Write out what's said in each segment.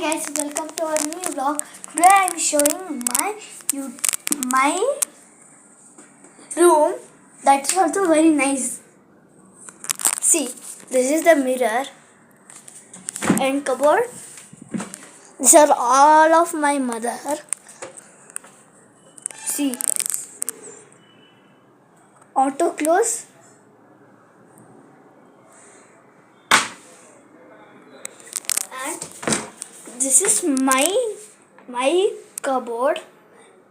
guys, welcome to our new vlog. Today I am showing my room. That's also very nice. See, this is the mirror and cupboard. These are all of my mother. See, auto close. And this is my cupboard.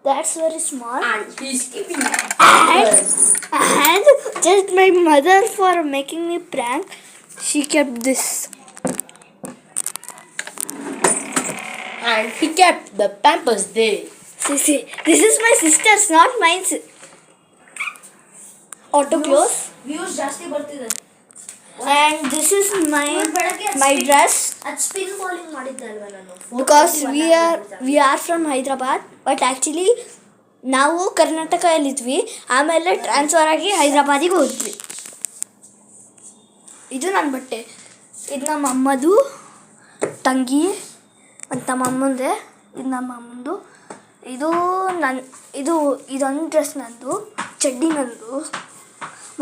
That's very small. And he's keeping And just my mother, for making me prank, she kept this. And he kept the Pampers there. See, this is my sister's, not mine. Auto close. Views ಜಾಸ್ತಿ ಬರ್ತಿದೆ. And this is my dress. ಅದು spin bowling ಮಾಡಿದ್ದೆ ಅಲ್ವಾ ನಾನು. Because we are from Hyderabad, but actually ನಾವು ಕರ್ನಾಟಕದಲ್ಲಿದ್ವಿ, ಆಮೇಲೆ transfer ಆಗಿ ಹೈದರಾಬಾದಿಗೆ ಹೋದ್ವಿ. ಇದು ನನ್ನ ಬಟ್ಟೆ. ಇದು ನಮ್ಮ ಅಮ್ಮದು ತಂಗಿ ಅಂತ ನಮ್ಮ ಅಮ್ಮಂದೆ. ಇದು ನಮ್ಮ ಅಮ್ಮಂದು. ಇದೊಂದು ಡ್ರೆಸ್ ನಂದು, ಚಡ್ಡಿ ನಂದು.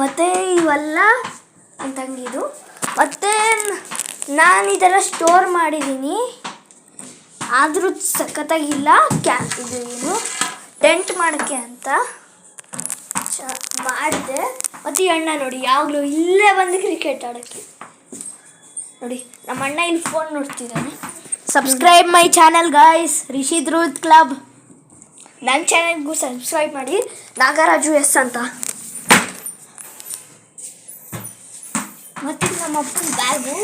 ಮತ್ತು ಇವೆಲ್ಲ ನನ್ನ ತಂಗಿದು. ಮತ್ತು ನಾನು ಇದೆಲ್ಲ ಸ್ಟೋರ್ ಮಾಡಿದ್ದೀನಿ, ಆದರೂ ಸಖತ್ತಾಗಿಲ್ಲ. ಇದು ಏನು ಟೆಂಟ್ ಮಾಡೋಕ್ಕೆ ಅಂತ ಮಾಡಿದೆ. ಮತ್ತು ಈ ಅಣ್ಣ ನೋಡಿ, ಯಾವಾಗಲೂ ಇಲ್ಲೇ ಬಂದು ಕ್ರಿಕೆಟ್ ಆಡೋಕ್ಕೆ. ನೋಡಿ, ನಮ್ಮ ಅಣ್ಣ ಇಲ್ಲಿ ಫೋನ್ ನೋಡ್ತಿದ್ದಾನೆ. ಸಬ್ಸ್ಕ್ರೈಬ್ ಮೈ ಚಾನಲ್ ಗೈಸ್, ರಿಷಿದ್ ರೂದ್ ಕ್ಲಬ್. ನನ್ನ ಚಾನಲ್ಗೂ ಸಬ್ಸ್ಕ್ರೈಬ್ ಮಾಡಿ, ನಾಗರಾಜು ಎಸ್ ಅಂತ. ಮತ್ತು ನಮ್ಮ ಅಪ್ಪನ ಬ್ಯಾಗು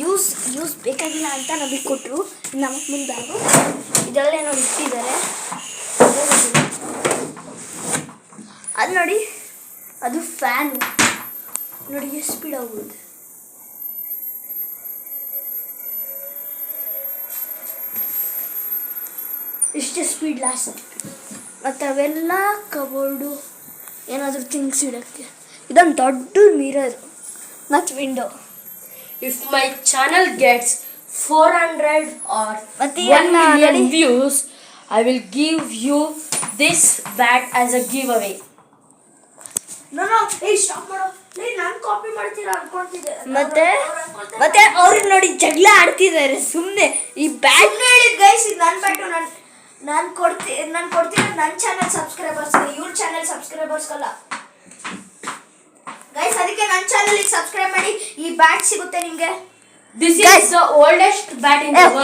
ಯೂಸ್ ಬೇಕಾಗಿಲ್ಲ ಅಂತ ನಮಗೆ ಕೊಟ್ಟರು. ನಮ್ಮ ಅಪ್ಪನ ಬ್ಯಾಗು ಇದೆಲ್ಲ ಏನೋ ಇಟ್ಟಿದ್ದಾರೆ. ಅದು ನೋಡಿ, ಅದು ಫ್ಯಾನು ನೋಡಿ ಎಷ್ಟು ಸ್ಪೀಡ್ ಆಗೋದು. ಇಷ್ಟೇ ಸ್ಪೀಡ್ ಲಾಸ್ಟ್. ಮತ್ತು ಅವೆಲ್ಲ ಕಬೋರ್ಡು, ಏನಾದರೂ ಥಿಂಗ್ಸ್ ಇಡೋಕ್ಕೆ. ಇದೊಂದು ದೊಡ್ಡ mirror, not window. If my channel gets 400 or ಮತ್ತೆ 1 million views, I will give you this bat as a giveaway. Stop ಮಾಡೋ. ನಾನು ಕಾಪಿ ಮಾಡ್ತೀರಾ ಅನ್ಕೊಂತಿದ್ದೆ. ಮತ್ತೆ ಅವ್ರು ನೋಡಿ ಜಗಳ ಆಡ್ತಿದ್ದಾರೆ ಸುಮ್ಮನೆ. ಈ ಬ್ಯಾಟ್ ಹೇಳಿದ್ ಗೈಸ್, ಇದು ನನ್ನ ಬ್ಯಾಟು. ನಾನು ಕೊಡ್ತೀನಿ ನನ್ನ ಚಾನಲ್ ಸಬ್ಸ್ಕ್ರೈಬರ್ಸ್ಗೆ, ಇವ್ರ ಚಾನಲ್ ಸಬ್ಸ್ಕ್ರೈಬರ್ಸ್ಗಲ್ಲ ಗೈಸ್. ಅದಕ್ಕೆ ನನ್ನ ಚಾನಲ್ಗೆ ಸಬ್ಸ್ಕ್ರೈಬ್ ಮಾಡಿ. ಈ ಬ್ಯಾಟ್ ಸಿಗುತ್ತೆ ನಿಮಗೆ. This is the oldest bat in the world.